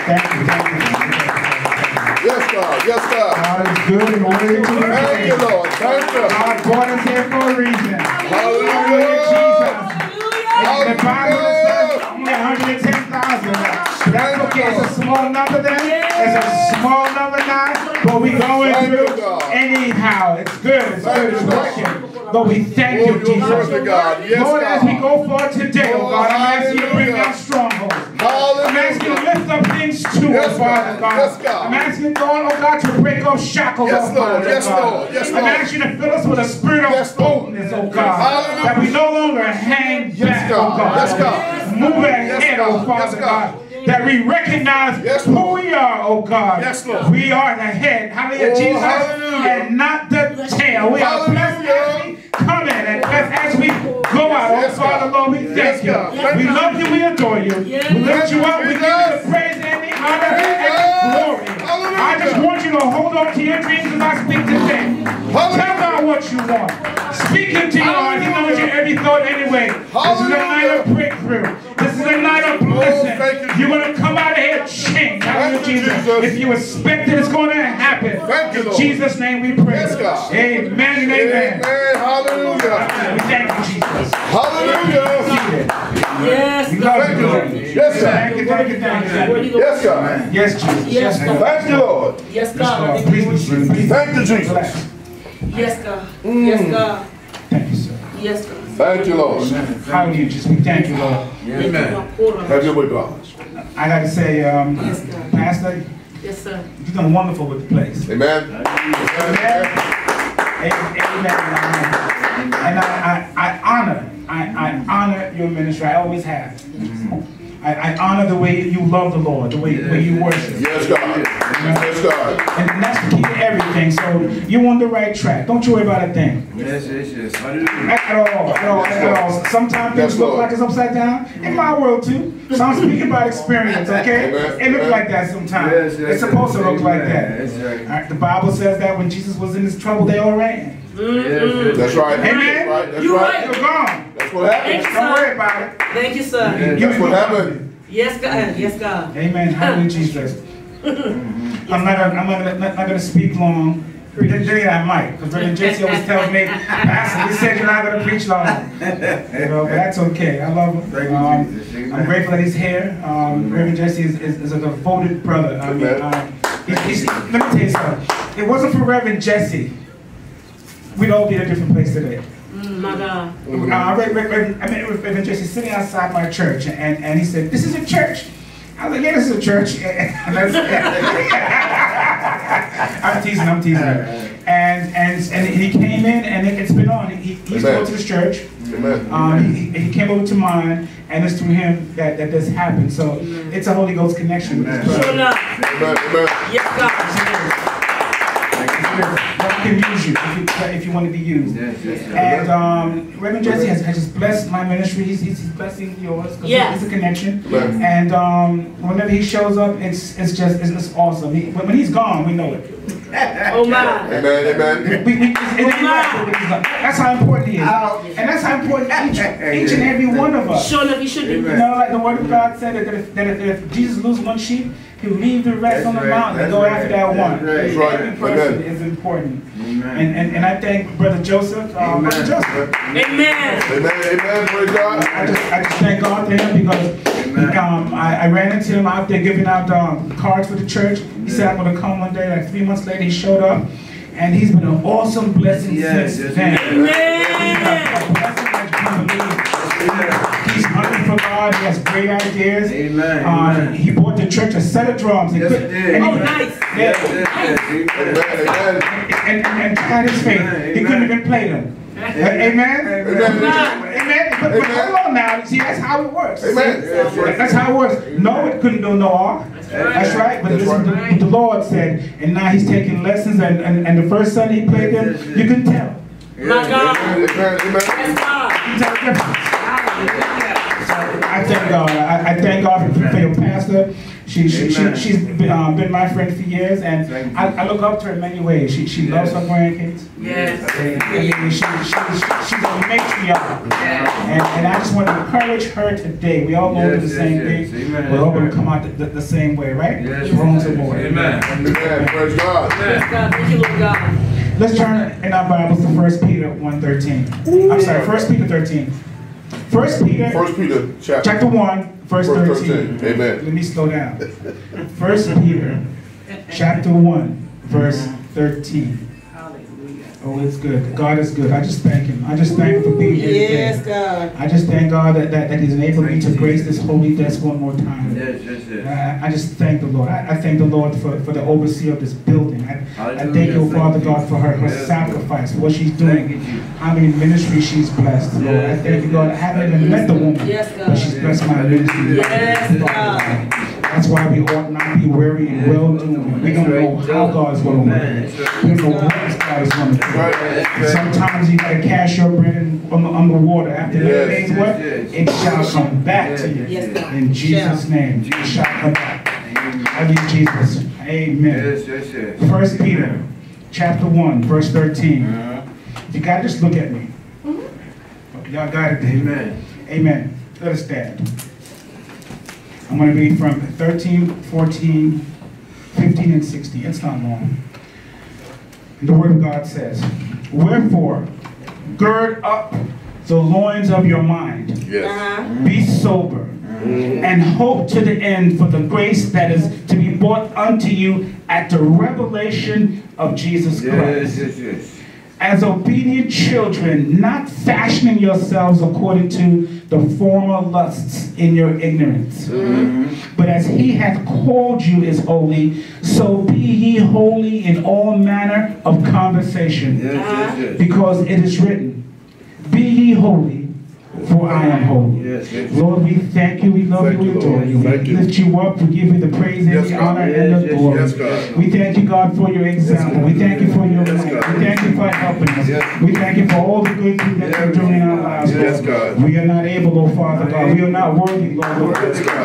Thank you. Yes, God. Yes, God. God is good and worthy to be praised. Thank you, Lord. Thank you. God brought us here for a reason. Hallelujah. Jesus. And the Bible says only 110,000. That's okay. It's a small number then. It's a small number now. But we're going through anyhow. It's good. It's good. It's working. But we thank you, Jesus. Lord, as we go forward today, oh God, I'm asking you to bring down strongholds. I'm asking you to lift up things too, oh Father God. I'm asking God, oh God, to break off shackles, oh Father God. I'm asking you to fill us with a spirit of boldness, oh God, that we no longer hang back, oh God. Move ahead, oh Father God. That we recognize who we are, oh God. We are the head, hallelujah, Jesus, and not the tail. We are blessed as we come in and blessed as we go out. Oh Father, Lord, we thank you. We love you, we adore you. We lift you up, we give you the praise and the honor and glory. I just want you to hold on to your dreams as I speak today. Tell God what you want. Speak into your heart. He knows your every thought anyway. This is a night of breakthrough. This is a night of blessing. You're going to come out of here changed. Hallelujah, Jesus. If you expect it, it's going to happen. In Jesus' name we pray. Amen and amen. Hallelujah. We thank you, Jesus. Hallelujah. Yes, we love you, Lord. Yes, sir. Thank you, thank you, thank you. Yes, God. Yes, Jesus. Yes, God. Thank you, Lord. Yes, God. Please. Thank you, Jesus. Yes, God. Yes, God. Thank you, sir. Yes, God. Thank you, Lord. Hallelujah, Jesus. We thank you, Lord. Amen. Have your way, God. I got to say, Pastor, yes, sir. You've done wonderful with the place. Amen. Amen. And I honor your ministry. I always have. I honor the way you love the Lord, the way you worship. Yes, God. Yes, God. And that's the key to everything. So you're on the right track. Don't you worry about a thing. Yes. At all. Sometimes things look like it's upside down. In my world too. So I'm speaking about experience, okay? It looks like that sometimes. It's supposed to look like that. All right, the Bible says that when Jesus was in his trouble, they all ran. That's right. Amen. That's right. You're gone. That's what happened. Don't worry about it. Thank you, sir. That's what happened. Yes, God. Yes, God. Amen. Hallelujah, Jesus. I'm not gonna speak long. Then I might, because Reverend Jesse always tells me, Pastor, you said you're not gonna preach long. But that's okay. I love him. I'm grateful that he's here. Reverend Jesse is a devoted brother. I mean, let me tell you something. If it wasn't for Reverend Jesse, we'd all be in a different place today. My God. Reverend Jesse sitting outside my church, and he said, "This is a church." I was like, "Yeah, this is a church." I'm teasing. And he came in, and it's been on. He used to go to this church. He came over to mine, and it's through him that this happened. So it's a Holy Ghost connection with this brother. Sure enough. Yes, God. God can use you if you want to be used. And Reverend Jesse has just blessed my ministry. He's blessing yours because it's a connection. And whenever he shows up, it's awesome. When he's gone, we know it. Oh my. Amen. That's how important he is. And that's how important each and every one of us. Sure enough, he should be. You know, like the word of God said that if Jesus loses one sheep, he'll leave the rest on the mountain and go after that one. Every person is important. And I thank Brother Joseph. Brother Joseph. Amen. Praise God. I just thank God for him because I ran into him out there giving out cards for the church. He said I'm going to come one day. Like 3 months later, he showed up, and he's been an awesome blessing since then. He's hungry for God. He has great ideas. He bought the church a set of drums. Nice. And had his faith. He couldn't even play them. Amen. But hold on now. See, that's how it works. That's how it works. No, it couldn't do no harm. That's right. But listen to what the Lord said. And now he's taking lessons. And the first Sunday he played them, you can tell. My God. You can tell the difference. I thank God. I thank God for your pastor. She's been my friend for years, and I look up to her in many ways. She loves her grandkids. Yes. She's a matriarch. And I just want to encourage her today. We all go through the same thing. We're all going to come out the same way, right? Yes. Wrong to more. Amen. Amen. Praise God. Yes, God. Thank you, Lord God. Let's turn in our Bibles to 1 Peter 1:13. I'm sorry, 1 Peter 13. 1 Peter, chapter 1, verse 13. Amen. Let me slow down. 1 Peter, chapter 1, verse 13. Oh, it's good. God is good. I just thank Him. I just thank Him for being here today. Yes, God. I just thank God that He's enabled me to grace this holy desk one more time. Yes. I just thank the Lord. I thank the Lord for the overseer of this building. I thank you, Father God, for her sacrifice, for what she's doing. I mean, ministry, she's blessed, Lord. I thank you, God. I haven't even met the woman, but she's blessed my ministry. Yes, God. That's why we ought not be weary in well-doing. We don't know how God's going to work. We don't know what God is going to do. Sometimes you got to cast your bread on the water. After that day's work, it shall come back to you. In Jesus' name, it shall come back. I love Jesus. Amen. 1 Peter, chapter 1, verse 13. You got to just look at me. Y'all got it. Amen. Amen. Let us stand. I'm going to read from 13, 14, 15, and 16. It's not long. The Word of God says, "Wherefore, gird up the loins of your mind. Yes. Be sober, and hope to the end for the grace that is to be brought unto you at the revelation of Jesus Christ. Yes. As obedient children, not fashioning yourselves according to the former lusts in your ignorance. But as He hath called you is holy, so be ye holy in all manner of conversation. Because it is written, Be ye holy, for I am holy. Lord, we thank you, we love you, we adore you. We lift you up, we give you the praise and the honor and the glory. We thank you, God, for your example. We thank you for your life. We thank you for helping us. We thank you for all the good things that you're doing in our lives, Lord. We are not able, oh Father God. We are not worthy, Lord.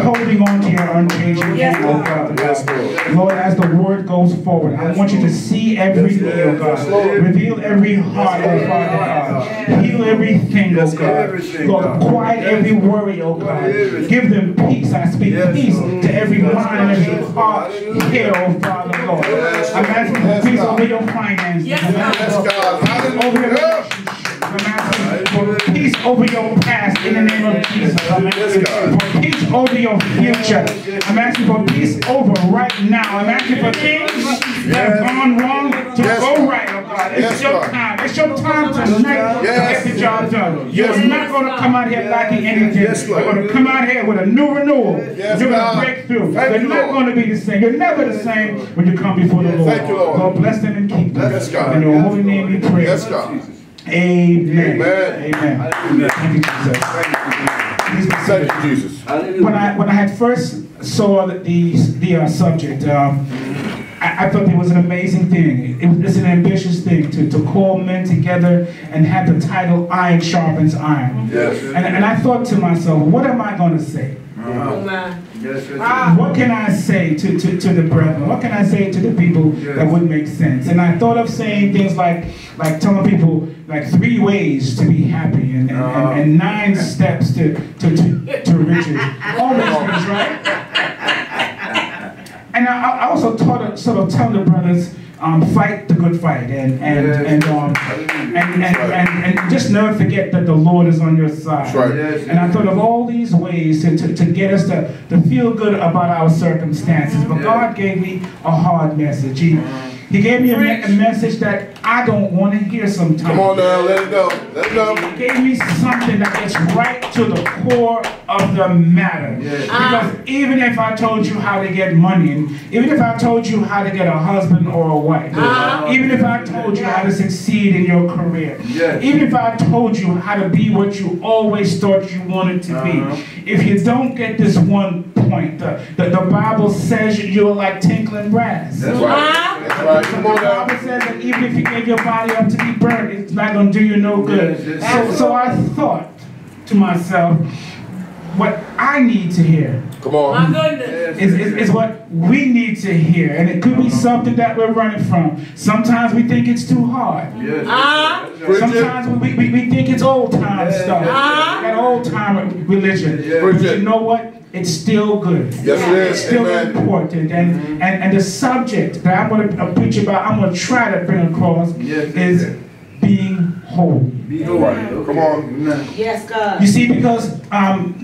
Holding on to your unchanging hand, oh Father God. Lord, as the word goes forward, I want you to see every need, oh God. Reveal every heart, oh Father God. Heal everything, oh God. Lord, quiet every worry, oh God. Give them peace. I speak peace to every mind and every heart here, oh Father, Lord. I'm asking for peace over your finances. I'm asking for peace over your relationships. I'm asking for peace over your past in the name of Jesus. I'm asking for peace over your future. I'm asking for peace over right now. I'm asking for things that have gone wrong to go right, oh God. It's your time. It's your time tonight to get the job done. You're not going to come out here lacking anything. You're going to come out here with a new renewal. You're going to break through. You're not going to be the same. You're never the same when you come before the Lord. God bless them and keep them. In your holy name we pray. Amen. Amen. Thank you, Jesus. Thank you, Jesus. When I had first saw the subject, I thought it was an amazing thing. It's an ambitious thing to call men together and have the title Iron Sharpens Iron. Yes. And I thought to myself, what am I going to say? What can I say to the brethren? What can I say to the people that would make sense? And I thought of saying things like telling people like 3 ways to be happy and 9 steps to riches. All those things, right? And I also taught sort of tell the brothers, fight the good fight and just never forget that the Lord is on your side. Right. And I thought of all these ways to get us to feel good about our circumstances. But God gave me a hard message. He gave me a message that I don't want to hear sometimes. Come on now, let it go. Let it go. He gave me something that gets right to the core of the matter. Because even if I told you how to get money, and even if I told you how to get a husband or a wife, even if I told you how to succeed in your career, even if I told you how to be what you always thought you wanted to be, if you don't get this one point, the Bible says you're like tinkling brass. That's right. That's right. The Bible says that even if you gave your body up to be burned, it's not going to do you no good. So I thought to myself, what I need to hear Come on. My goodness. Is what we need to hear. And it could be something that we're running from. Sometimes we think it's too hard. Sometimes we think it's old time stuff. That old time religion. But you know what? It's still good. Yes, it is. It's still Amen. important. And the subject that I'm going to preach about, I'm going to try to bring across is being holy. Right. Come on. Yes, God. You see, because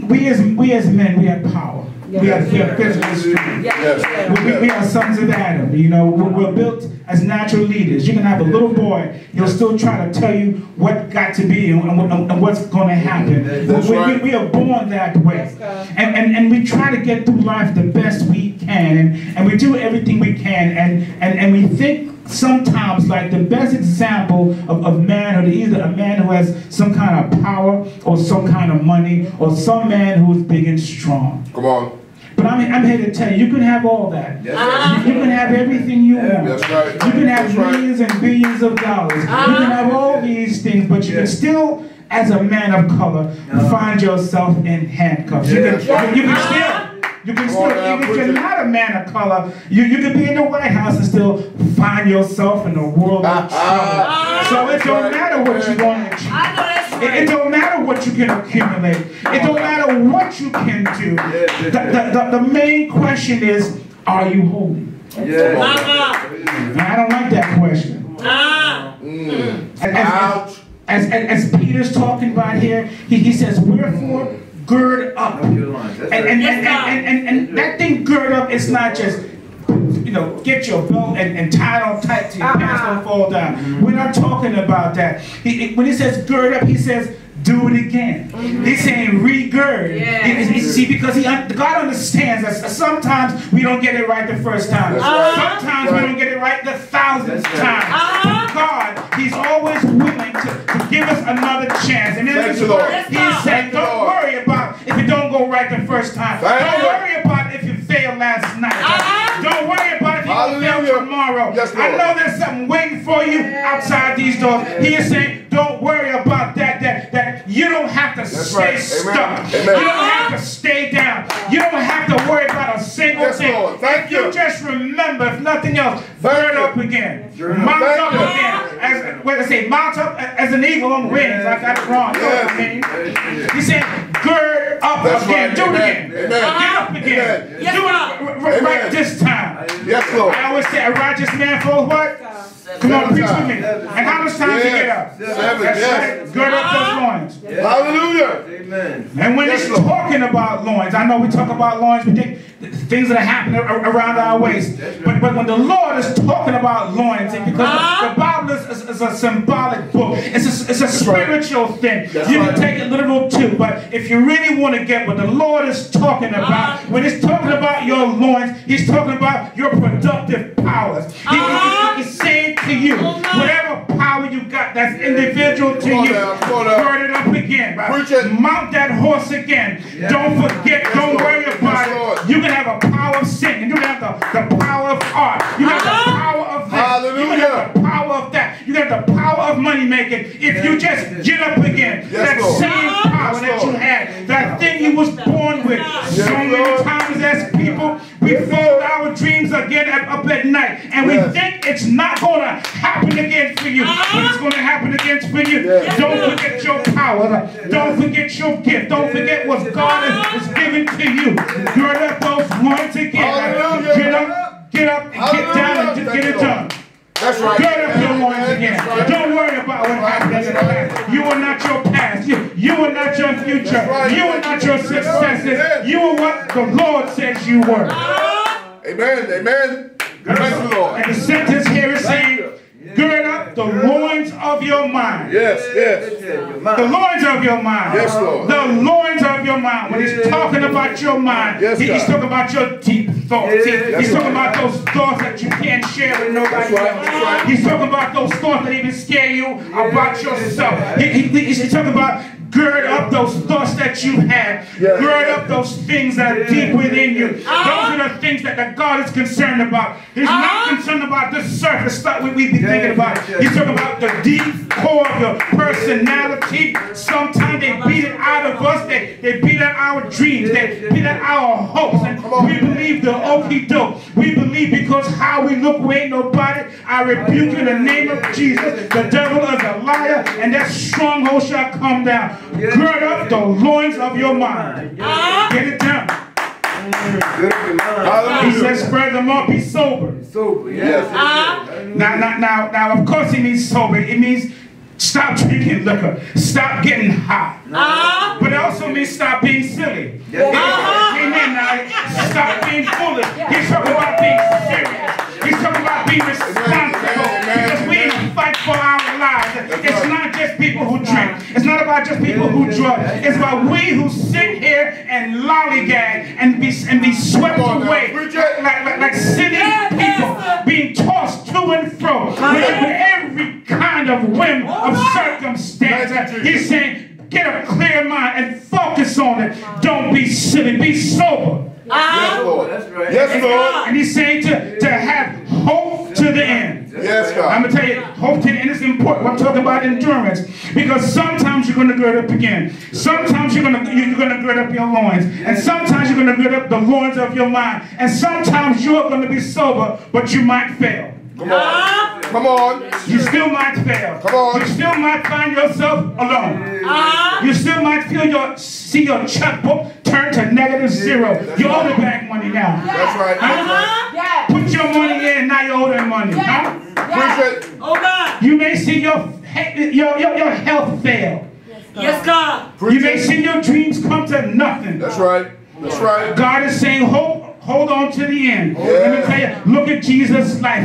we as men, we have power. We have physical strength. Yes. We are sons of Adam. You know, we're built as natural leaders. You can have a little boy, he'll still try to tell you what got to be and what's going to happen. That's right. We are born that way. And we try to get through life the best we can. And we do everything we can. And we think sometimes like the best example of manhood is either a man who has some kind of power or some kind of money or some man who is big and strong. Come on. But I'm here to tell you, you can have all that. You can have everything you want. That's right. You can have millions and billions of dollars. You can have all these things, but you can still, as a man of color, find yourself in handcuffs. You can still, even if you're not a man of color, you can be in the White House and still find yourself in a world of trouble. So it don't matter what you want to achieve. It don't matter what you can accumulate. It don't matter what you can do. The main question is, are you holy? I don't like that question. As Peter's talking about here, he says, wherefore gird up. And that thing gird up is not just, you know, get your belt and tie it on tight so your pants don't fall down. We're not talking about that. When he says gird up, he says do it again. He's saying regird. See, because God understands that sometimes we don't get it right the first time. Sometimes we don't get it right the 1,000th time. God, He's always willing to give us another chance. And in His word, He said, don't worry about if it don't go right the first time. Don't worry about if you failed last night. Don't worry about if you don't fail tomorrow. I know there's something waiting for you outside these doors. He is saying, don't worry about that you don't have to stay stuck. You don't have to stay down. You don't have to worry about a single thing. If you just remember, if nothing else, gird up again. Mount up again. Mount up as an eagle on wings. I got it wrong. He said, gird up again. Do it again. Get up again. Do it right this time. Yes, Lord. I always say, a righteous man falls what? Come on, preach with me. And how much time to get up? 7. Gird up those loins. Hallelujah. Amen. And when it's talking about loins, I know we talk about loins, we think things that are happening around our waist. But when the Lord is talking about loins, and because the Bible is a symbolic book, it's a spiritual thing. You can take it literal too. But if you really want to get what the Lord is talking about, when He's talking about your loins, He's talking about your productive powers. He's saying to you, whatever power you got that's individual to you, burn it up again. Mount that horse again. Don't forget, don't worry about it. You can have a power of singing. You can have the power of art. You have the power of this. You can have the power of that. You have the power of money making. If you just get up again, that same power that you had, that thing you was born with. So many times as people, we fold our dreams again up at night, and we think it's not going to happen again for you, but it's going to happen again for you. Don't forget your power. Don't forget your gift. Don't forget what God has given to you. Gird up those loins again. Get up, and get down, and get it done. That's right. Gird up your loins again. Don't worry about what happened in the past. You are not your past. You are not your future. You are not your successes. You are what the Lord says you were. Amen. Amen. Praise the Lord. And the sentence here is saying, gird up the loins of your mind. Yes. The loins of your mind. Yes, Lord. The loins of your mind. When He's talking about your mind, He's talking about your deep thoughts. He's talking about those thoughts that you can't share with nobody else. He's talking about those thoughts that even scare you about yourself. He's talking about Gird up those thoughts that you had. Yes. Gird up those things that are deep within you. Those are the things that God is concerned about. He's not concerned about the surface stuff we be thinking about. He's talking about the deep core of your personality. Sometimes they beat it out of us. They beat out our dreams. They beat out our hopes. And we believe the okie doke. We believe because how we look, we ain't nobody. I rebuke you in the name of Jesus. The devil is a liar, and that stronghold shall come down. Gird up the loins of your mind. Get it done. He says, furthermore, be sober. Yes. Now, of course, he means sober. It means stop drinking liquor. Stop getting high. But it also means stop being silly. Amen. Now, stop being foolish. He's talking about being serious. He's talking about being responsible. Because we fight for our lives. It's not just people who drink. It's not about just people who drug. It's about we who sit here and lollygag and be swept away like silly people being tossed to and fro with every kind of whim of circumstance. He's saying, get a clear mind and focus on it. Don't be silly. Be sober. Yes, Lord. That's right. Yes, Lord. And he's saying to have hope to the end. Yes, God. I'm going to tell you, hope to the end is important. I'm talking about endurance. Because sometimes you're going to gird up again. Sometimes you're going to gird up your loins. And sometimes you're going to gird up the loins of your mind. And sometimes you're going to be sober, but you might fail. Come on. Come on. You still might fail. Come on. You still might find yourself alone. You still might see your checkbook turn to -0. You owe the bank money now. That's right. That's right. Put your money in, now you owe them money. Appreciate it. Oh God. You may see your health fail. Yes, God. You may see your dreams come to nothing. That's right. That's right. God is saying, hold on to the end. Let me tell you, look at Jesus' life.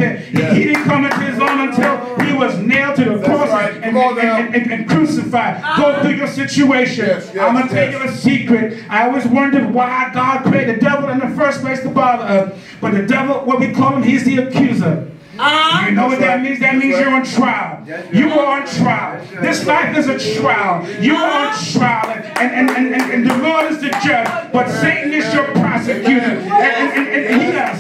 He didn't come into his own until he was nailed to the cross and crucified. Go through your situation. I'm going to tell you a secret. I always wondered why God created the devil in the first place to bother us. But the devil, what we call him, he's the accuser. You know what that means? That means you're on trial. You are on trial. This life is a trial. You are on trial. And the Lord is the judge. But Satan is your prosecutor. And he has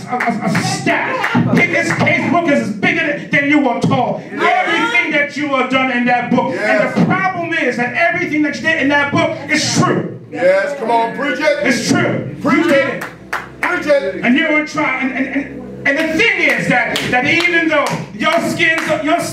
a staff. His case book is bigger than you are told. Everything that you have done in that book. And the problem is that everything that you did in that book is true. Yes, come on, preach it. It's true. Preach it. Preach it. And you're on trial. And the thing is that even though your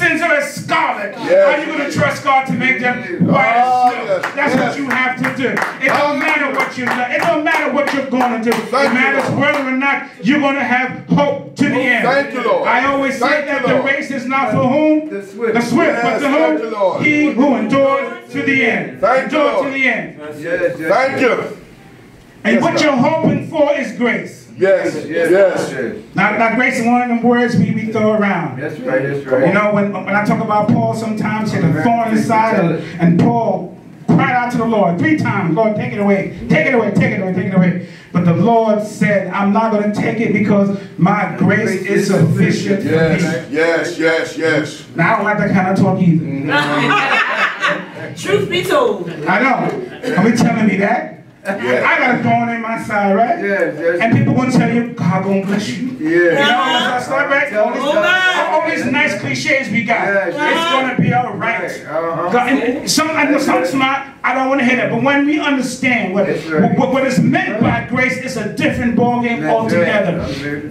sins are as scarlet, are you going to trust God to make them white as snow? That's what you have to do. It don't matter what you've done. It don't matter what you're going to do. It matters whether or not you're going to have hope to the end. Thank you, Lord. I always say that the race is not for whom? The swift, but to whom? He who endures to the end. Endure to the end. Thank you. And what you're hoping for is grace. Yes. Now grace is one of them words we throw around. That's right, that's right. You know, when I talk about Paul, sometimes he had a thorn in his side, and Paul cried out to the Lord 3 times, Lord, take it away, take it away, take it away, take it away. But the Lord said, I'm not going to take it because my grace is sufficient for me. Yes. Now, I don't like that kind of talk either. Truth be told. I know. Are we telling me that? I got a thorn in my side, right? And people gonna tell you, God gonna bless you. You know, that's start right. All these nice cliches we got. It's gonna be all right. I know some smart. I don't want to hear that. But when we understand what is meant by grace, it's a different ballgame altogether.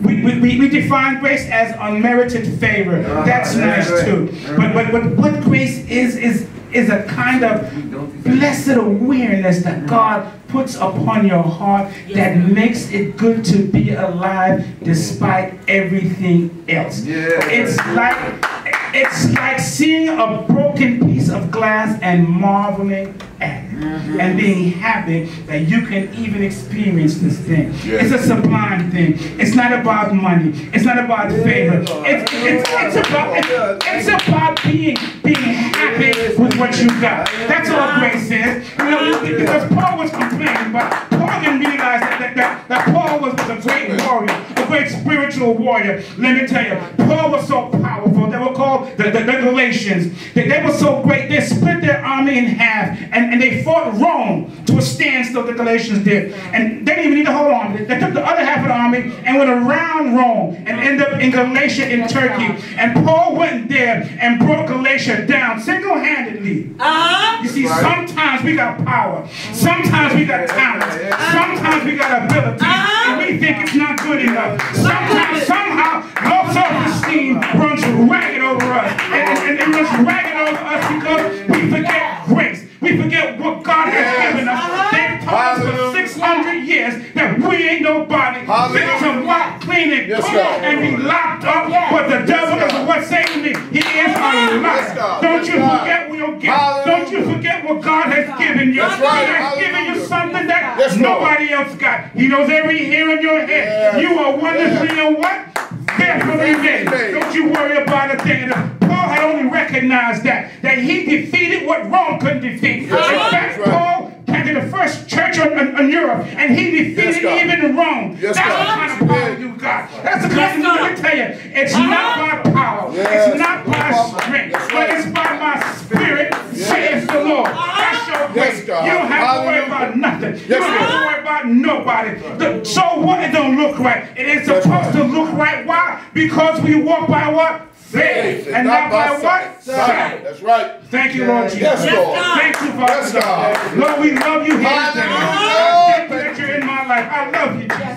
We define grace as unmerited favor. That's nice too. But what grace is a kind of blessed awareness that God puts upon your heart that makes it good to be alive despite everything else. It's like seeing a broken piece of glass and marveling at it and being happy that you can even experience this thing. It's a sublime thing. It's not about money. It's not about favor. It's about being happy with what you got. That's all grace is. You know, because Paul was complaining, but Paul didn't realize that that Paul was a great warrior, a great spiritual warrior. Let me tell you, Paul was so powerful. They were called the Galatians. They were so great. They split their army in half, and they fought Rome to a standstill. The Galatians did, and they didn't even need the whole army. They took the other half of the army and went around Rome and ended up in Galatia in Turkey. And Paul went there and brought Galatia down single-handedly. You see, sometimes we got power. Sometimes we got talent. Sometimes we got ability. And we think it's not good enough. Sometimes, somehow, low self-esteem runs ragged over us. And it runs ragged over us because we forget grace. We forget what God has given us. They've taught us for 600 years that we ain't nobody. Fit to walk clean and cook and be locked up. But the devil is what's saying to me. He is a liar. Don't you forget your gift. Don't you forget what God has given you. He has given you something that nobody else got. He knows every hair in your head. You are wonderfully and what? Fearfully made. Don't you worry about a thing. Paul had only recognized that he defeated what Rome couldn't defeat. In fact, Paul came to the first church in Europe, and he defeated even Rome. That's the kind of power you got. That's the kind of, let me tell you, it's not by power, it's not by strength, but it's by my spirit, says the Lord. That's your grace. You don't have to worry about nothing. You don't have to worry about nobody. So what? It don't look right. It is supposed to look right. Why? Because we walk by what? Faith, and not by what? Sight. That's right. Thank you, Lord Jesus. Yes, Lord. Thank you, Father. Yes, Lord, we love you here today. Thank you that you're in my life. I love you, Jesus.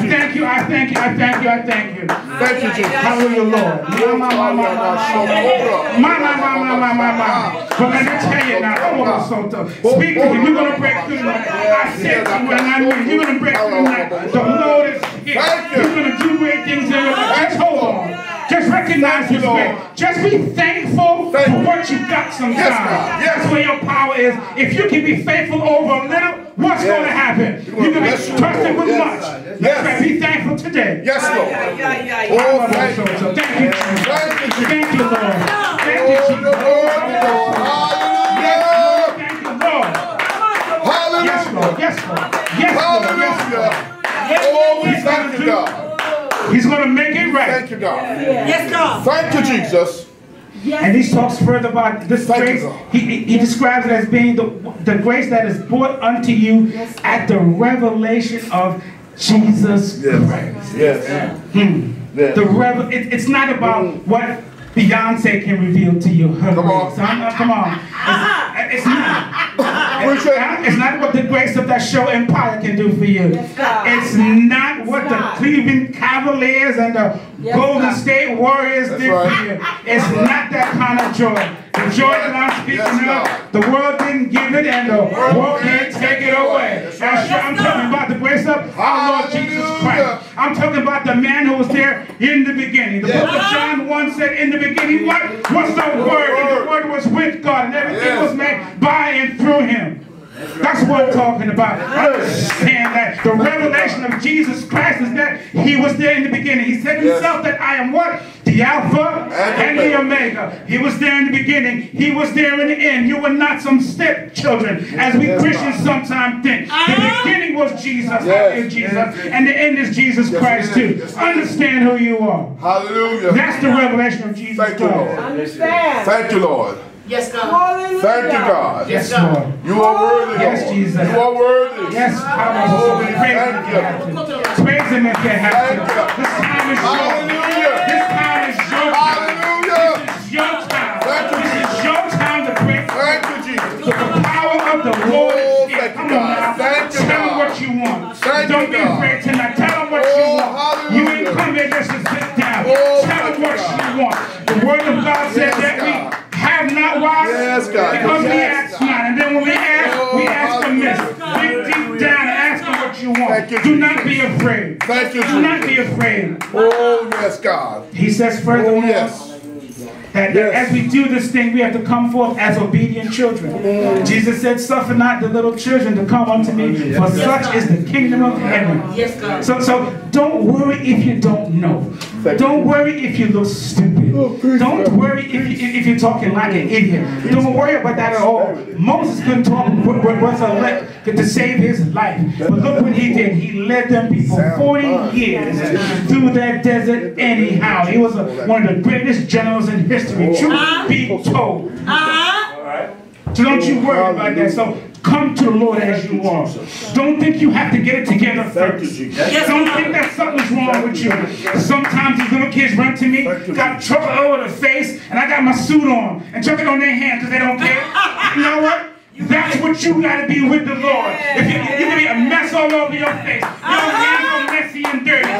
Thank you. I thank you. I thank you. I thank you. Thank you, Jesus. Hallelujah, Lord. My. But let me tell you now, speak to you. You're going to break through tonight. I said to you, and I mean, you're going to break through tonight. The Lord is here. You're going to do great things in your life. Just hold on. Just recognize His way. Just be thankful for what you got sometimes. That's where your power is. If you can be faithful over a little, what's going to happen? You're going to be trusted with much. That's right. Be thankful today. Yes, Lord. Oh, thank you. Thank you, Jesus. Thank you, Lord. Thank you, Jesus. Thank you, Lord. Yes, Lord. Yes, Lord. Yes, Lord. Yes, Lord. Oh, we thank you, God. He's going to make it right. Thank you, God. Yes, God. Thank you, Jesus. And he talks further about this grace. He describes it as being the grace that is brought unto you at the revelation of Jesus Christ. Yes. It's not about what Beyonce can reveal to you. Her grace. Come on. It's not. It's not what the grace of that show Empire can do for you. It's not what the Cleveland Cavaliers and the Golden State Warriors did for you. It's not that kind of joy. The joy that I'm speaking of, the world didn't give it and the world can't take it away. I'm talking about the grace of our Lord Jesus Christ. I'm talking about the man who was there in the beginning. The book of John 1 said, in the beginning, what was the Word? And the Word was with God, and everything was made by and through Him. That's what I'm talking about. Understand that the revelation of Jesus Christ is that He was there in the beginning. He said Himself that I am what? The Alpha and the Omega. He was there in the beginning. He was there in the end. You were not some stepchildren, as we Christians sometimes think. The beginning was Jesus, and the end is Jesus Christ too. Understand who you are. Hallelujah. That's the revelation of Jesus Christ. Understand. Thank you, Lord. Yes, God. Thank you, God. Yes, Lord. You are worthy. Yes, Jesus. You are worthy. Yes, hallelujah. Praise Him if you have to. This time is yours. Hallelujah. This time is your time. Hallelujah. This is your time. Thank you, This is your time to break through. Thank you, Jesus. The power of the Lord is here. Thank you, Come on now. God. Thank you, Tell them God. what you want. Thank Don't you, be God. afraid tonight. Tell them what you want. Hallelujah. You ain't come here just to sit down. Oh, Tell them thank you, what God. you want. The Word of God said that we have not why? Yes, God. Because we Yes. ask not. And then when we ask amiss. Dig deep down and ask Him what you want. Do not be afraid. Thank you, Do not be afraid. Oh, yes, God. He says furthermore that as we do this thing, we have to come forth as obedient children. Jesus said, suffer not the little children to come unto me, for such is the kingdom of heaven. Yes, God. So don't worry if you don't know. Don't worry if you look stupid. Don't worry if you're talking like an idiot. Don't worry about that at all. Moses couldn't talk, was elect to save his life. But look what he did. He led them people 40 years through that desert anyhow. He was one of the greatest generals in history. Truth be told. So don't you worry about that. So come to the Lord as you are. Don't think you have to get it together first. Don't think that something's wrong with you. Sometimes these little kids run to me, got chocolate over the face, and I got my suit on, and chocolate on their hands because they don't care. You know what? That's what you got to be with the Lord. If you can be a mess all over your face, your hands are messy and dirty.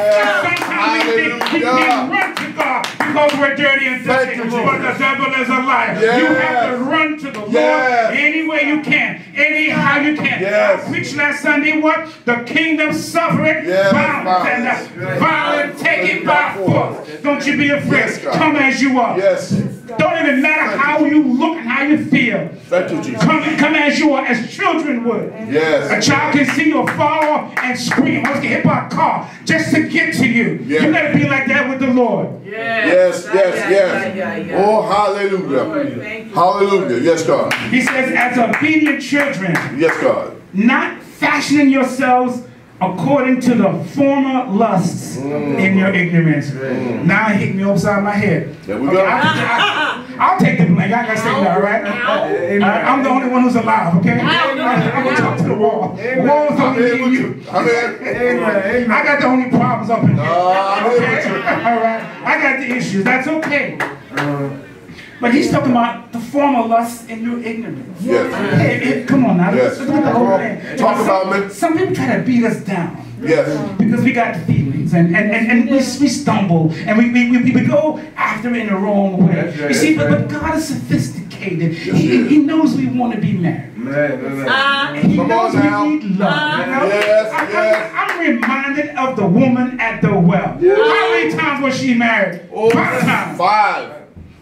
Sometimes we think we can run to God because we're dirty and dirty. But the devil is a liar. You have to run to the Lord any way you can, anyhow you can. I preached last Sunday what? The kingdom suffereth violence, and the violent take it by force. Don't you be afraid. Come as you are. Don't even matter how you look and how you feel. Come as you are, as children would. A child can see you fall off and scream. I was get hit by a car just to get to you. You got to be like that with the Lord. Oh, hallelujah. Hallelujah. Yes, God. He says, as obedient children. Yes, God. Not fashioning yourselves according to the former lusts in your ignorance. Now it hit me upside my head. There we go. I'll take the blame. I gotta say that, all right? I'm the only one who's alive, okay? I'm gonna talk to the wall. The wall's only need you. I got the only problems up in here. Okay? All right? I got the issues. That's okay. But he's talking about the former lust in your ignorance. Hey, come on now. Let's look at the whole thing. Talk about me. Some people try to beat us down. Because we got feelings and we stumble and we go after it in the wrong way. You see, but God is sophisticated. He knows we want to be married. He knows we need love. I'm reminded of the woman at the well. How many times was she married? 5 times. 5.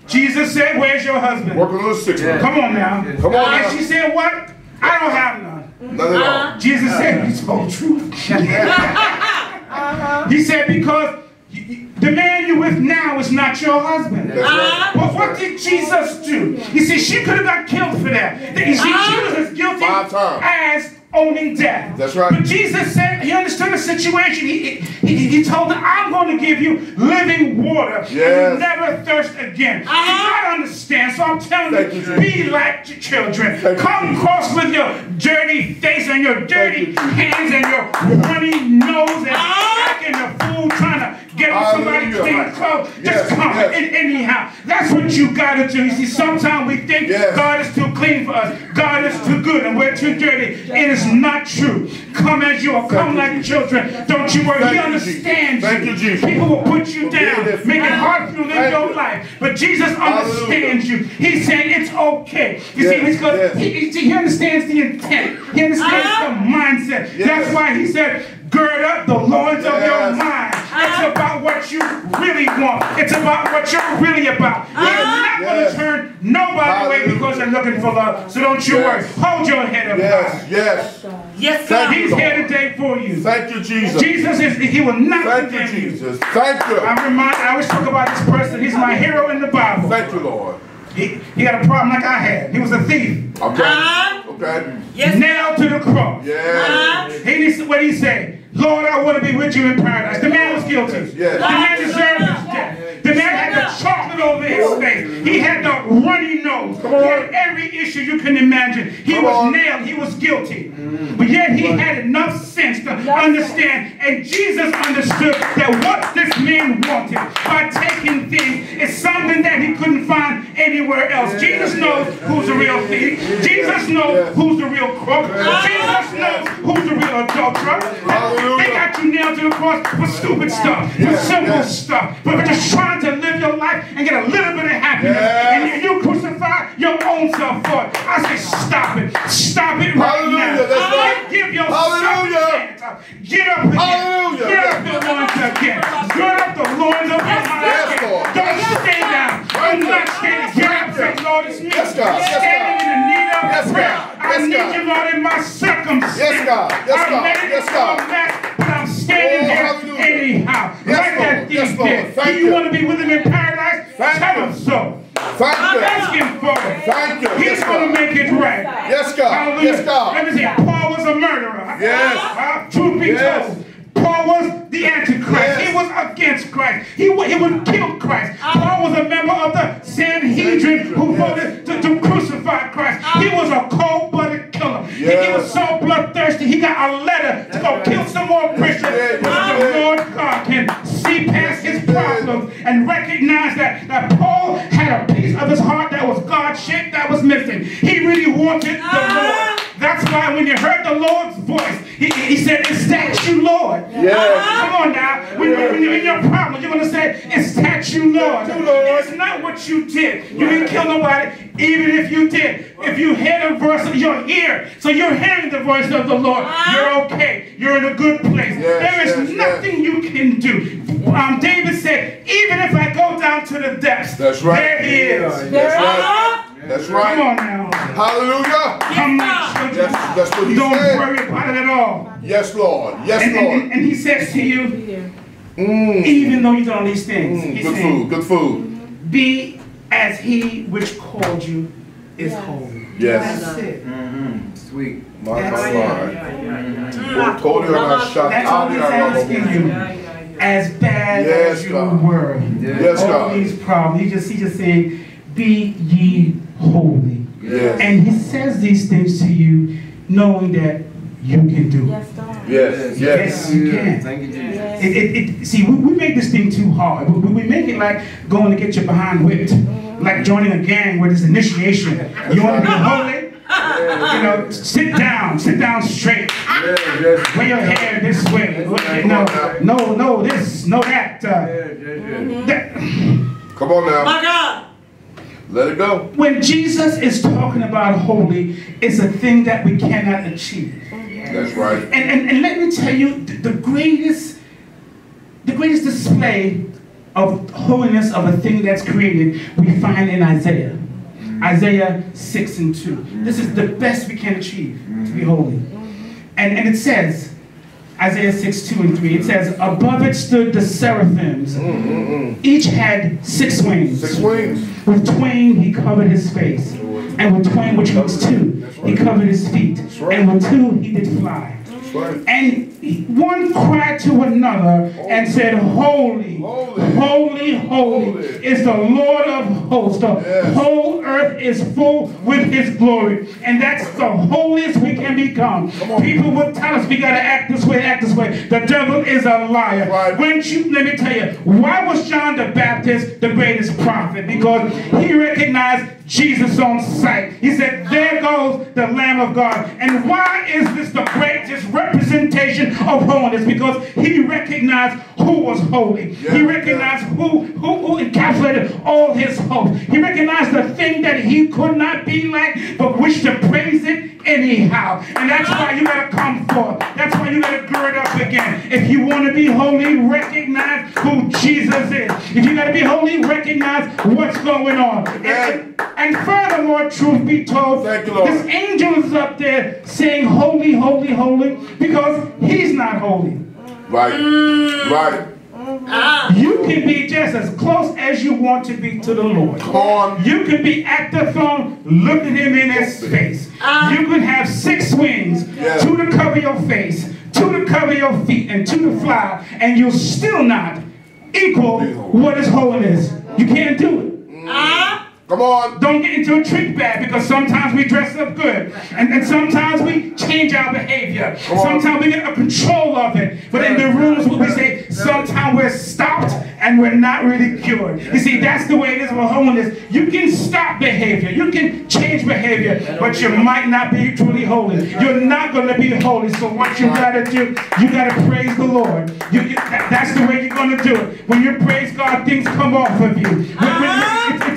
Jesus said, where's your husband? Working on the 6. Come on now. Come on now. And she said, what? I don't have none. None at all. Jesus said, you told the truth. He said, because the man you're with now is not your husband. But what did Jesus do? You see, she could have got killed for that. You see, she was as guilty 5 times. as owning death. That's right. But Jesus said, he understood the situation. He told her, I'm going to give you living water. And you'll never thirst again. I understand. So I'm telling you, be like your children. Come cross with your dirty face and your dirty hands and your runny nose and acting a fool trying to get on somebody clean clothes. Just come anyhow. That's what you got to do. You see, sometimes we think God is too clean for us. God is too good and we're too dirty. It is not true. Come as you are. Come like children. Don't you worry. He understands you. People will put you down, make it hard for you to live your life. But Jesus understands you. He's saying it's okay. You see, because he understands the intent. He understands the mindset. That's why he said, gird up the loins of your mind. It's about what you really want. It's about what you're really about. You're not going to turn nobody away because they're looking for love. So don't you worry. Hold your head up high. Yes, sir. He's here today for you. Thank you, Jesus. Jesus he will not condemn you. Jesus. Thank you. I always talk about this person. He's my hero in the Bible. Thank you, Lord. He had a problem like I had. He was a thief. Okay. Nailed to the cross. What did he say? Lord, I want to be with you in paradise. The man was guilty. The man deserved his death. The man had the chocolate over his face. He had the runny nose. He had every issue you can imagine. He was nailed. He was guilty. But yet he had enough sense to understand. And Jesus understood that what this man wanted by taking things is something that he couldn't find anywhere else. Jesus knows who's the real thief. Jesus knows who's the real crook. Jesus knows who's the real adulterer. They got you nailed to the cross for stupid stuff, for simple stuff, but for just trying to live your life and get a little bit of happiness. And you crucify your own self for it. I say, stop it. Stop it right now. Give yourself a chance. Get up again. Get up the loins again. Get up the loins of your mind again. Don't stay down. I'm not standing. Get up, say, Lord, it's me. Standing in the need of prayer. I need you, Lord, in my circumstance. I'm ready to come back, but I'm standing here anyhow. Like that Yes, He's Lord. dead. Thank Do you you. want to be with him in paradise? Thank Tell you. him so. Thank you. Ask him for it. Thank you. He's Yes, going to God. make it right. Yes, God. Hallelujah. Yes, God. Let me see. Paul was a murderer. Yes. Truth be Yes. told. Paul was the Antichrist. Yes. He was against Christ. He would kill Christ. Paul was a member of the Sanhedrin who voted to crucify Christ. He was a cold-blooded killer. He was so bloodthirsty, he got a letter to go kill some more Christians. But the Lord God can see past his problems and recognize that Paul had a piece of his heart that was God-shaped that was missing. He really wanted the Lord. That's why when you heard the Lord's voice, he said, "Is that you, Lord?" Yes. Come on now. When you're in your problem, you're going to say, "Is that you, Lord?" It's not what you did. You didn't kill nobody, even if you did. If you hear the voice, you're here. So you're hearing the voice of the Lord. You're okay. You're in a good place. There is nothing you can do. David said, "Even if I go down to the depths, That's right. there he is." That's right. That's right. Come on now. Hallelujah. Come on, children. That's what he Don't said. worry about it at all. Yes, Lord. Yes, And Lord. he says to you, even though you've done all these things, he's Good saying, food. Good food. be as he which called you is holy. Yes. That's it. Sweet. My That's God. it. Told you I'm not shocked. That's all he's asking you. As bad Yes, as you God. were. Yes, all God. these problems. He just saying, be ye holy. Yes. And he says these things to you knowing that you can do it. Yes, God. Yes. Yes, you can. Thank you, Jesus. Yes. See, we make this thing too hard. We make it like going to get your behind whipped. Like joining a gang where there's initiation. You want to be holy? You know, sit down straight. Wear your hair this way. No, this, no that. Come on now. My God. Let it go. When Jesus is talking about holy, it's a thing that we cannot achieve. That's right. And let me tell you, the greatest display of holiness of a thing that's created, we find in Isaiah. Isaiah 6:2. This is the best we can achieve, to be holy. And it says, Isaiah 6:2-3, it says, above it stood the seraphims. Each had 6 wings. 6 wings. With twain he covered his face, and with twain, which was 2, he covered his feet, and with 2 he did fly. And one cried to another and said, holy, holy, holy is the Lord of hosts. The whole earth is full with his glory. And that's the holiest we can become. People would tell us we got to act this way, act this way. The devil is a liar. Let me tell you, why was John the Baptist the greatest prophet? Because he recognized Jesus on sight. He said, there goes the Lamb of God. And why is this the greatest representation of holiness? Because he recognized who was holy. He recognized who encapsulated all his hopes. He recognized the thing that he could not be like, but wished to praise it anyhow. And that's why you got to come forth. That's why you got to gird up again. If you want to be holy, recognize who Jesus is. If you got to be holy, recognize what's going on. And furthermore, truth be told, this angel is up there saying holy, holy, holy, because he's not holy. Right. You can be just as close as you want to be to the Lord. You can be at the throne looking him in his face. You can have 6 wings, 2 to cover your face, 2 to cover your feet, and 2 to fly, and you'll still not equal what is holiness. You can't do it. Come on. Don't get into a trick bag, because sometimes we dress up good. And sometimes we change our behavior. Sometimes we get a control of it. But in the rules, what we say, sometimes we're stopped and we're not really cured. You see, that's the way it is with holiness. You can stop behavior. You can change behavior, but you might not be truly holy. You're not going to be holy. So what you got to do, you got to praise the Lord. That's the way you're going to do it. When you praise God, things come off of you.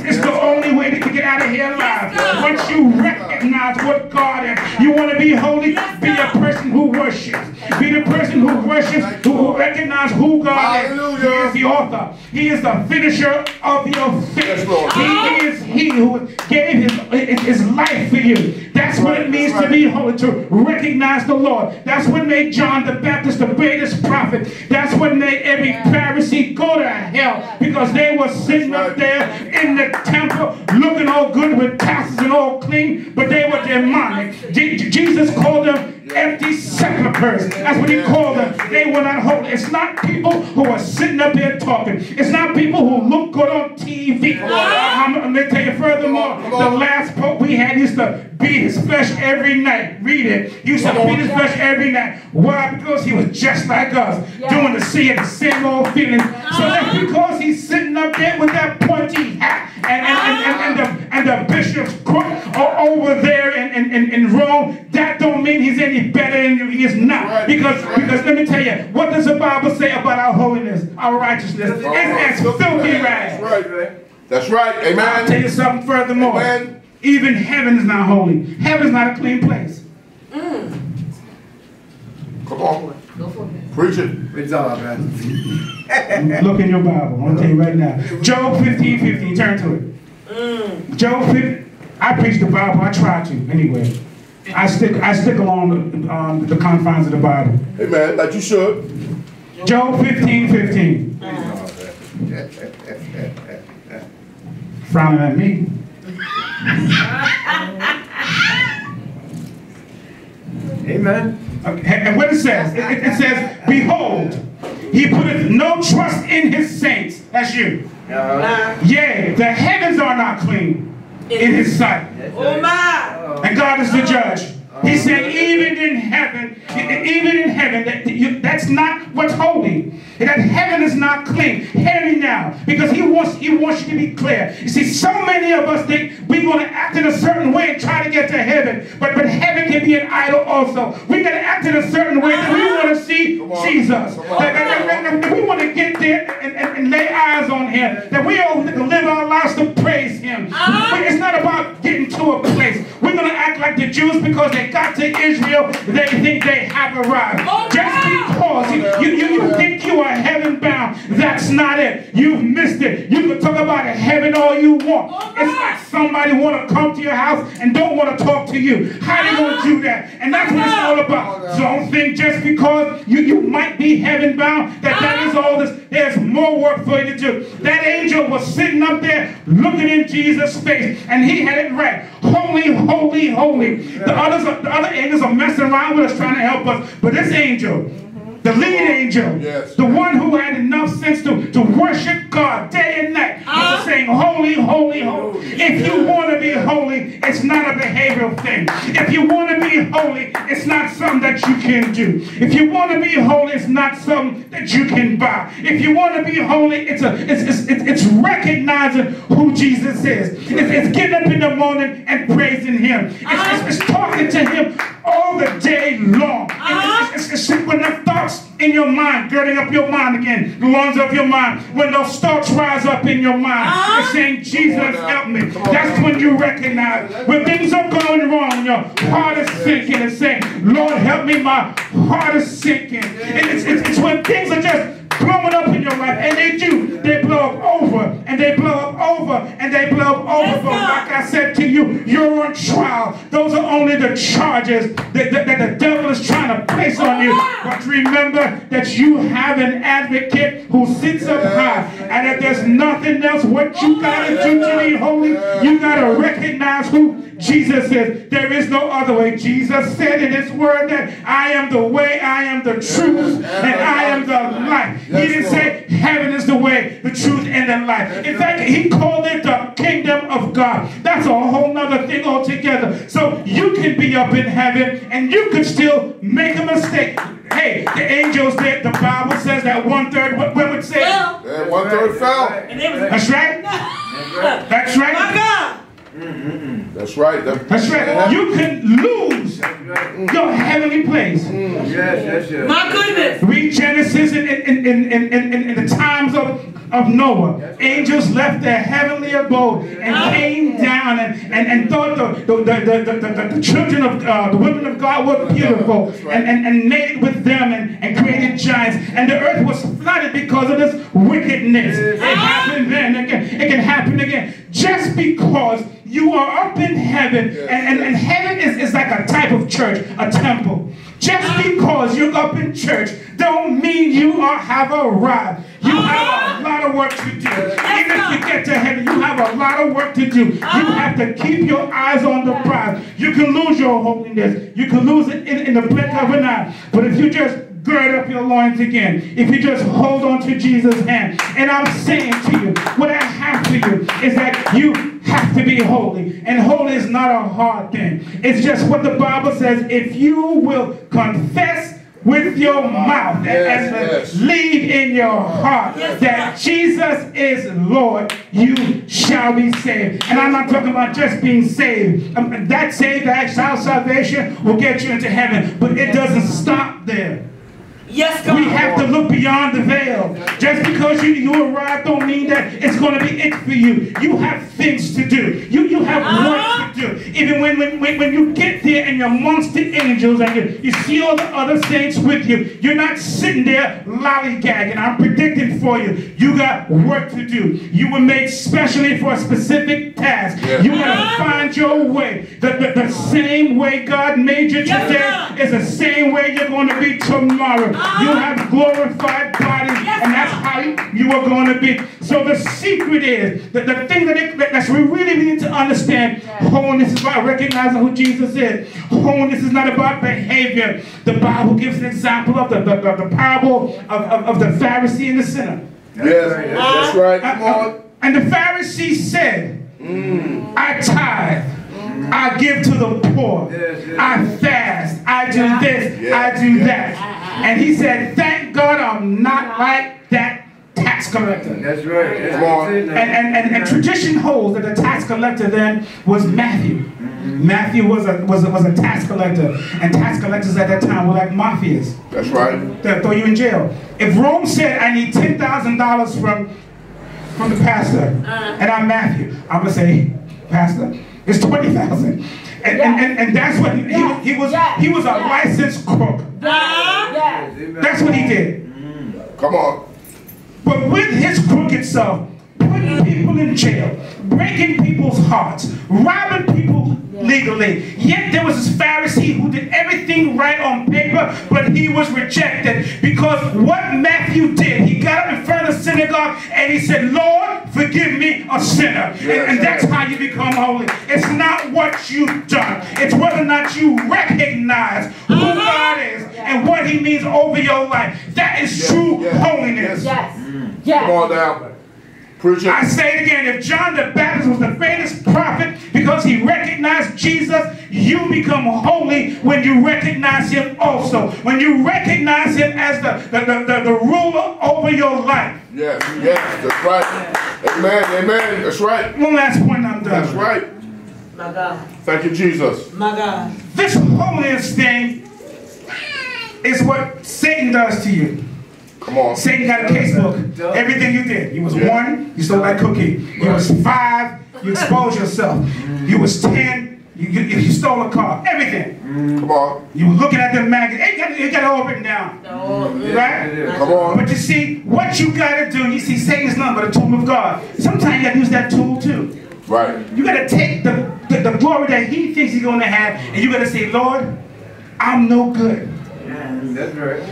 It's the only way way to get out of here alive. Once you recognize what God is, you want to be holy, be a person who worships. Be the person who worships, who recognizes who God is. He is the author. He is the finisher of your faith. He is he who gave his life for you. That's what it means to be holy, to recognize the Lord. That's what made John the Baptist the greatest prophet. That's what made every Pharisee go to hell, because they were sitting up there in the temple looking all good with tassels and all clean, but they were demonic. Jesus called them empty sepulchres. That's what he called them. They were not holy. It's not people who are sitting up there talking. It's not people who look good on TV. I'm going to tell you furthermore, the last pope we had used to beat his flesh every night. Read it. He used to beat his flesh every night. Why? Because he was just like us, doing the same old feelings. So that's because he's sitting up there with that pointy hat and the bishop's crook over there in Rome. That don't mean he's any better than you. He is not. Because let me tell you, what does the Bible say about our holiness, our righteousness? It's as filthy rags. That's right. Amen. I'll tell you something furthermore. Amen. Even heaven is not holy. Heaven is not a clean place. Come on. Preach it. It's all right. Look in your Bible. I'm going to tell you right now. Job 15:15. Turn to it. Job 15. I preach the Bible. I try to anyway. I stick along the confines of the Bible. Amen. Like you should. Job 15:15. Frowning at me. Amen. Okay. And what it says, it says, behold, he putteth no trust in his saints. That's you. Yea, the heavens are not clean in his sight. And God is the judge. He said, even in heaven, that's not what's holy. That heaven is not clean. Hear me now, because he wants you to be clear. You see, so many of us think we're going to act in a certain way and try to get to heaven, but heaven can be an idol also. We got to act in a certain way that we want to see Jesus. That we want to get there and lay eyes on him. That we all live our lives to praise him. But it's not about getting to a place. We're going to act like the Jews because they got to Israel, they think they have arrived. Just because you think you are heaven bound, that's not it. You've missed it. You can talk about heaven all you want. It's like somebody want to come to your house and don't want to talk to you. How they going to do that? And that's what it's all about. Don't think just because you might be heaven bound that is all this. There's more work for you to do. That angel was sitting up there looking in Jesus' face, and he had it right. Holy, holy, holy. The other angels are messing around with us trying to help us. But this angel, the lead angel, the one who had enough sense to worship God day and night, was saying, holy, holy, holy. If you want to be holy, it's not a behavioral thing. If you want to be holy, it's not something that you can do. If you want to be holy, it's not something that you can buy. If you want to be holy, it's recognizing who Jesus is. It's getting up in the morning and praising him. It's talking to him all the day long. It's when the thoughts in your mind, girding up your mind again, the lungs of your mind, when those thoughts rise up in your mind, it's saying, Jesus, help me. That's when you recognize when things are going wrong, your heart is sinking and saying, Lord, help me, my heart is sinking. It's when things are just blowing up in your life, and they do. They blow up over, and they blow up over, and they blow up over. But like I said to you, you're on trial. Those are only the charges that the devil is trying to place on you. But remember that you have an advocate who sits up high, and if there's nothing else, what you got to do to be holy, you got to recognize who Jesus is. There is no other way. Jesus said in his word that I am the way, I am the truth, and I am the life. He didn't say heaven is the way, the truth, and the life. In fact, he called it the kingdom of God. That's a whole nother thing altogether. So you can be up in heaven and you could still make a mistake. Hey, the angels did. The Bible says that 1/3, what would it say? Yeah, 1/3 fell. That's right. That's right. My God. That's right. That's right. You can lose your heavenly place. Yes. My goodness. Read Genesis in the times of Noah. Angels left their heavenly abode and came down and thought the children of the women of God were beautiful and made it with them and created giants. And the earth was flooded because of this wickedness. It happened then again. It can happen again. Just because you are up in heaven, and heaven is like a type of church, a temple. Just because you're up in church don't mean you have arrived. You have a lot of work to do. Even if you get to heaven, you have a lot of work to do. You have to keep your eyes on the prize. You can lose your holiness. You can lose it in the blink of an eye. But if you just gird up your loins again, if you just hold on to Jesus' hand, and I'm saying to you, what I have to you is that you have to be holy. And holy is not a hard thing. It's just what the Bible says. If you will confess with your mouth and believe in your heart that Jesus is Lord, you shall be saved. And I'm not talking about just being saved. That salvation will get you into heaven, but it doesn't stop there. Yes, God. We have to look beyond the veil. Just because you arrived don't mean that it's going to be it for you. You have things to do. You have work to do. Even when you get there and you're amongst the angels and you see all the other saints with you, you're not sitting there lollygagging. I'm predicting for you. You got work to do. You were made specially for a specific task. You got to find your way. The same way God made you today is the same way you're going to be tomorrow. You have glorified bodies, and that's how you are going to be. So the secret is, the thing that we really need to understand, holiness is about recognizing who Jesus is. Holiness is not about behavior. The Bible gives an example of the parable of the Pharisee and the sinner. Yes, that's right. Come on. And the Pharisee said, I tithe. I give to the poor. I fast. I do this. I do that. And he said, thank God I'm not like that tax collector. That's right. Come on. And tradition holds that the tax collector then was Matthew. Matthew was a tax collector. And tax collectors at that time were like mafias. That's right. They'll throw you in jail. If Rome said, I need $10,000 from the pastor, and I'm Matthew, I'm going to say, Pastor, it's $20,000. And that's what he was a licensed crook. That's what he did. Come on. But with his crooked self, putting people in jail, breaking people's hearts, robbing people legally. Yet there was this Pharisee who did everything right on paper, but he was rejected because what Matthew did, he got up in front of the synagogue and he said, Lord, forgive me, a sinner. And that's how you become holy. It's not what you've done. It's whether or not you recognize who God is and what he means over your life. That is true holiness. Come on now. Preacher. I say it again, if John the Baptist was the greatest prophet because he recognized Jesus, you become holy when you recognize him also. When you recognize him as the ruler over your life. Yes, that's right. Amen. That's right. One last point, I'm done. That's right. My God. Thank you, Jesus. My God. This holiness thing is what Satan does to you. Come on. Satan got a casebook. Everything you did. You was 1, you stole that cookie. You was 5, you exposed yourself. You was 10, you stole a car. Everything. Come on. You were looking at the magazine. You got it all written down. Right? Come on. But you see, what you got to do, you see, Satan is nothing but a tool of God. Sometimes you got to use that tool too. Right. You got to take the glory that he thinks he's going to have, and you got to say, Lord, I'm no good. That's right.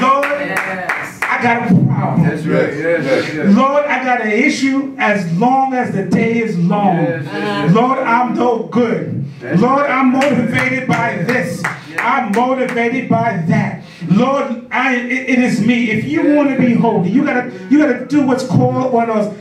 Lord, I got a problem. That's right. Lord, I got an issue as long as the day is long. Lord, I'm no good. Lord, I'm motivated by this. I'm motivated by that. Lord, it is me. If you want to be holy, you gotta do what's called one of those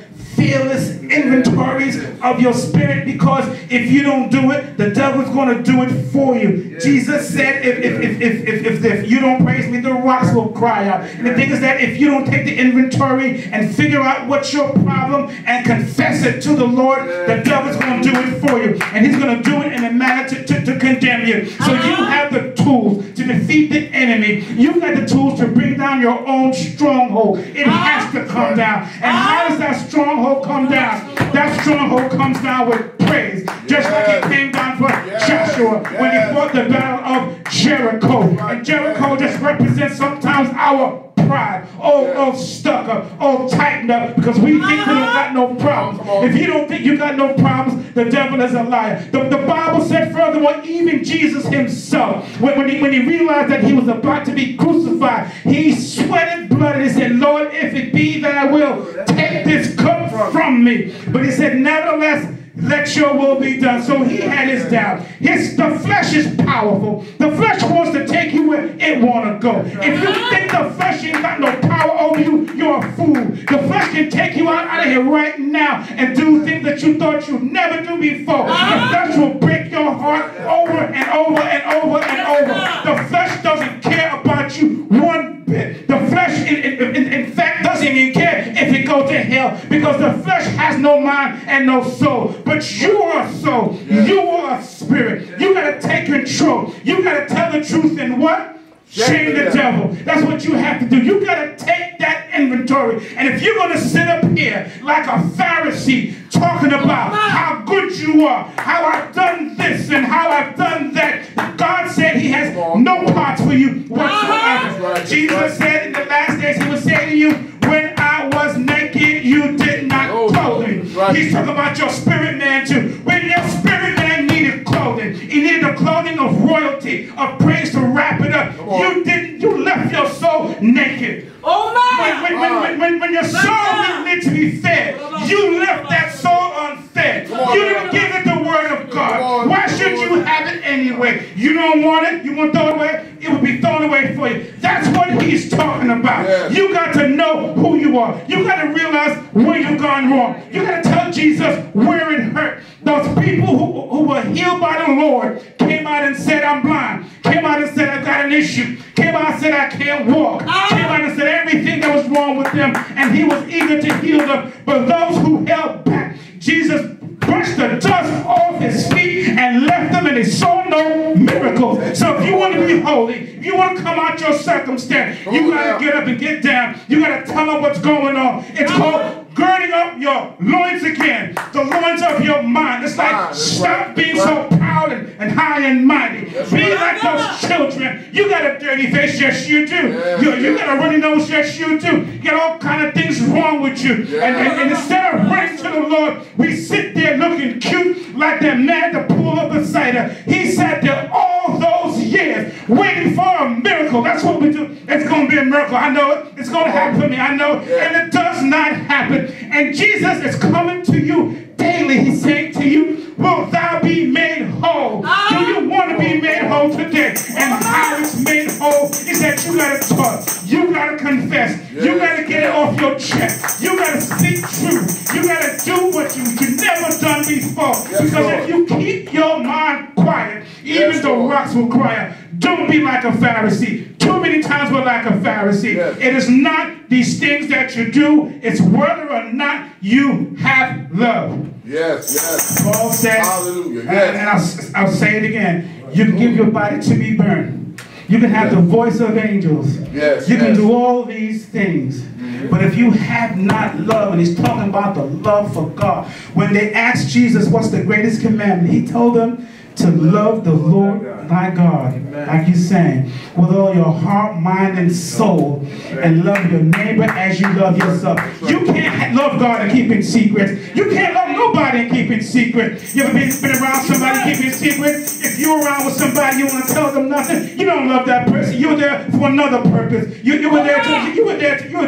fearless inventories of your spirit, because if you don't do it, the devil's going to do it for you. Jesus said, if you don't praise me, the rocks will cry out. And the thing is that if you don't take the inventory and figure out what's your problem and confess it to the Lord, the devil's going to do it for you. And he's going to do it in a manner to condemn you. So you have the tools to defeat the enemy. You've got the tools to bring down your own stronghold. It has to come down. And how does that stronghold come down? That stronghold comes down with praise. Just like it came down for Joshua when he fought the battle of Jericho. And Jericho just represents sometimes our pride, all stuck up, all tightened up, because we think we don't got no problems. If you don't think you got no problems, the devil is a liar. The Bible said furthermore, even Jesus himself, when he realized that he was about to be crucified, he sweated blood and he said, Lord, if it be thy will, take this cup from me. But he said, nevertheless, let your will be done. So he had his doubt. The flesh is powerful. The flesh wants to take you where it want to go. If you think the flesh ain't got no power over you, you're a fool. The flesh can take you out of here right now and do things that you thought you'd never do before. The flesh will break your heart over and over and over and over. The flesh doesn't care about you one bit. The flesh, in fact, doesn't even care if it goes to hell, because the flesh has no mind and no soul. But you are a soul. You are a spirit. You got to take control. You got to tell the truth and what? Shame the devil. That's what you have to do. You got to take that inventory. And if you're going to sit up here like a Pharisee talking about how good you are, how I've done this and how I've done that, God said he has no parts for you whatsoever. Jesus said in the last days he would say to you, when I was naked, you did not clothe me. He's talking about your spirit man too. When your spirit man needed clothing, he needed the clothing of royalty, of praise to wrap it up. You left your soul naked. Oh my! When your soul needed to be fed, you left that soul unfed. You didn't give it the word of God. Why should you have it anyway? You don't want it? You want to throw it away? It will be thrown away for you. That's what he's talking about. Yes. You got to know who you are. You got to realize where you've gone wrong. You got to tell Jesus where it hurt. Those people who were healed by the Lord came out and said, I'm blind. Came out and said, I've got an issue. Came out and said, I can't walk. Came out and said everything that was wrong with them, and he was eager to heal them. But those who held back, Jesus brushed the dust off his feet and left them, and they saw no miracles. So if you want to be holy, if you want to come out your circumstance, you got to get up and get down. You got to tell them what's going on. It's called girding up your loins again, the loins of your mind. It's like stop being so proud and high and mighty. Be like those children. You got a dirty face, yes you do. You got a runny nose, yes you do. You got all kind of things wrong with you. And instead of running to the Lord, we sit there looking cute like that man at the pool of Bethsaida. He sat there all those years waiting for a miracle. That's what we do. It's going to be a miracle. I know it. It's going to happen for me. I know it. And it does not happen. And Jesus is coming to you daily. He's saying to you, will thou be made whole? Do you want to be made whole today? And how it's made whole is that you got to talk. You got to confess. You got to get it off your chest. You got to speak truth. You got to do what you've never done before. Because if you keep your mind quiet, even the rocks will cry out. Don't be like a Pharisee. Too many times we're like a Pharisee. It is not these things that you do. It's whether or not you have love. Yes. Paul said, hallelujah. Yes. And I'll say it again. You can give your body to be burned. You can have the voice of angels. You can do all these things. But if you have not love, and he's talking about the love for God. When they asked Jesus, what's the greatest commandment? He told them to love the Lord thy God, like you saying, with all your heart, mind, and soul, and love your neighbor as you love yourself. You can't love God and keep in secret. You can't love nobody and keep in secret. You ever been around somebody keeping secret? If you're around with somebody, you want to tell them nothing, you don't love that person. You're there for another purpose. You were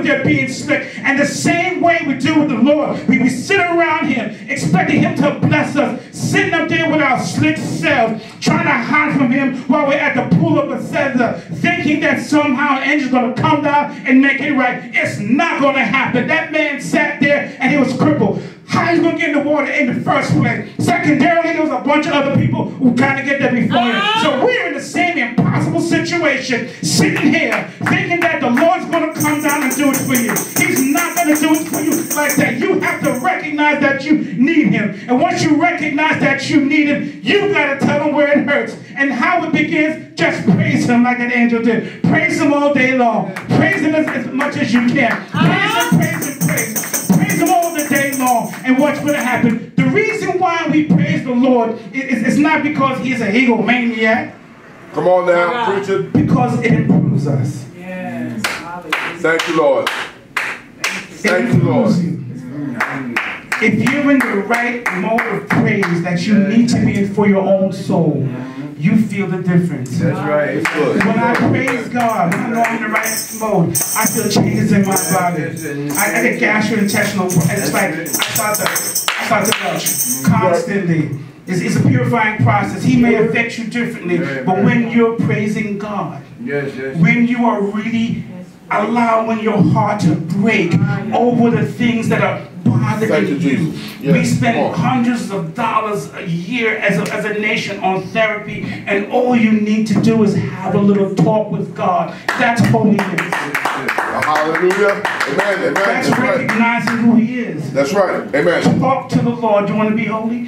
there being slick. And the same way we do with the Lord, we sit around him, expecting him to bless us, sitting up there with our slick selves, trying to hide from him while we're at the pool of Bethesda, thinking that somehow an angel's going to come down and make it right. It's not going to happen. That man sat there and he was crippled. How he's going to get in the water in the first place? Secondarily, there was a bunch of other people who kind of get there before him. So we're in the same impossible situation, sitting here thinking that the Lord's going to come down and do it for you. He's not going to do it for you like that. You have to recognize that you need him. And once you recognize that you need him, you got to tell him where it hurts. And how it begins, just praise him like an angel did. Praise him all day long. Praise him as much as you can. Praise him, praise him, praise him. Praise him all the day long. And what's going to happen? The reason why we praise the Lord is not because he's an egomaniac. Come on now, preacher. Because it improves us. Yes. Thank you, Lord. Thank you, Lord. If you're in the right mode of praise that you need to be in for your own soul, you feel the difference. That's right. It's good. When I praise God, when I know I'm in the right mode, I feel changes in my body. I get gastrointestinal. It's like I start to belch constantly. It's a purifying process. He may affect you differently, but when you're praising God, when you are really allowing your heart to break over the things that are bothering you. We spend hundreds of dollars a year as a nation on therapy, and all you need to do is have a little talk with God. That's holiness. Hallelujah. Amen. Amen. That's recognizing who he is. That's right. Amen. Talk to the Lord. You want to be holy?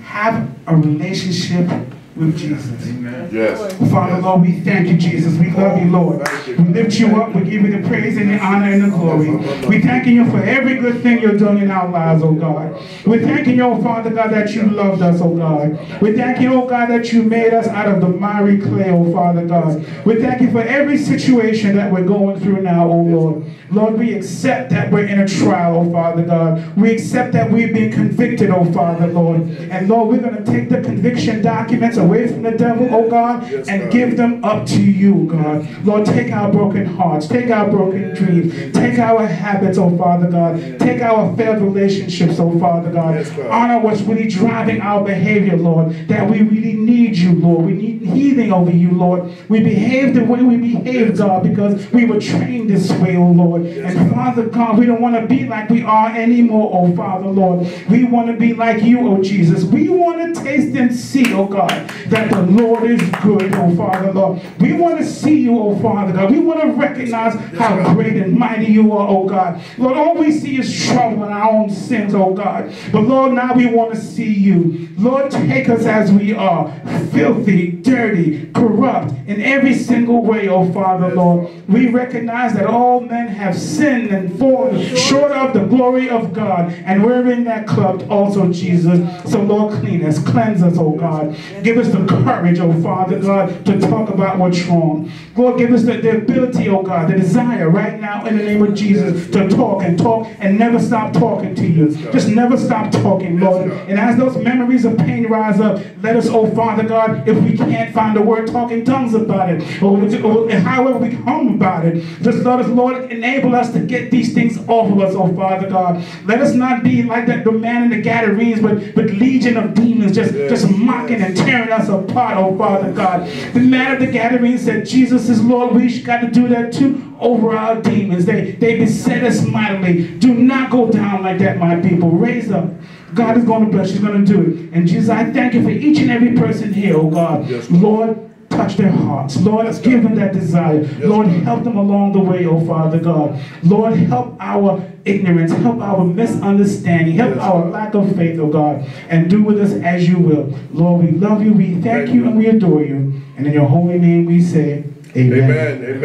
Have a relationship with Jesus. Amen. Yes. Father, Lord, we thank you, Jesus. We love you, Lord. We lift you up. We give you the praise and the honor and the glory. We thanking you for every good thing you're doing in our lives, oh God. We're thanking you, oh Father God, that you loved us, oh God. We thank you, oh God, that you made us out of the miry clay, oh Father God. We thank you for every situation that we're going through now, oh Lord. Lord, we accept that we're in a trial, oh Father God. We accept that we've been convicted, oh Father, Lord. And Lord, we're going to take the conviction documents away from the devil, oh God, and give them up to you, God. Lord, take our broken hearts, take our broken dreams, take our habits, oh Father God, take our failed relationships, oh Father God. Honor what's really driving our behavior, Lord, that we really need you, Lord. We need healing over you, Lord. We behave the way we behave, God, because we were trained this way, oh Lord. And Father God, we don't want to be like we are anymore, oh Father, Lord. We want to be like you, oh Jesus. We want to taste and see, oh God, that the Lord is good, oh Father, Lord. We want to see you, oh Father God. We want to recognize how great and mighty you are, oh God. Lord, all we see is trouble in our own sins, oh God. But Lord, now we want to see you. Lord, take us as we are, filthy, dirty, corrupt, in every single way, oh Father, Lord. We recognize that all men have sinned and fallen short of the glory of God, and we're in that club also, Jesus. So Lord, clean us, cleanse us, oh God. Give us the courage, oh Father God, to talk about what's wrong. Lord, give us the ability, oh God, the desire right now in the name of Jesus to talk and never stop talking to you. Just never stop talking, Lord. And as those memories of pain rise up, let us, oh Father God, if we can't find a word, talk in tongues about it, or however we come about it, just let us, Lord, enable us to get these things off of us, oh Father God. Let us not be like the man in the Gadarenes, but legion of demons just mocking and tearing us apart, oh Father God. The man of the Gadarenes said, Jesus is Lord. We got to do that too over our demons. They beset us mightily. Do not go down like that, my people. Raise up. God is going to bless. He's going to do it. And Jesus, I thank you for each and every person here, oh God. Yes, Lord, touch their hearts. Lord, give them that desire. Yes, Lord, help them along the way, oh Father God. Lord, help our ignorance, help our misunderstanding, help our lack of faith, oh God, and do with us as you will. Lord, we love you, we thank you, and we adore you. And in your holy name we say, amen. Amen. Amen.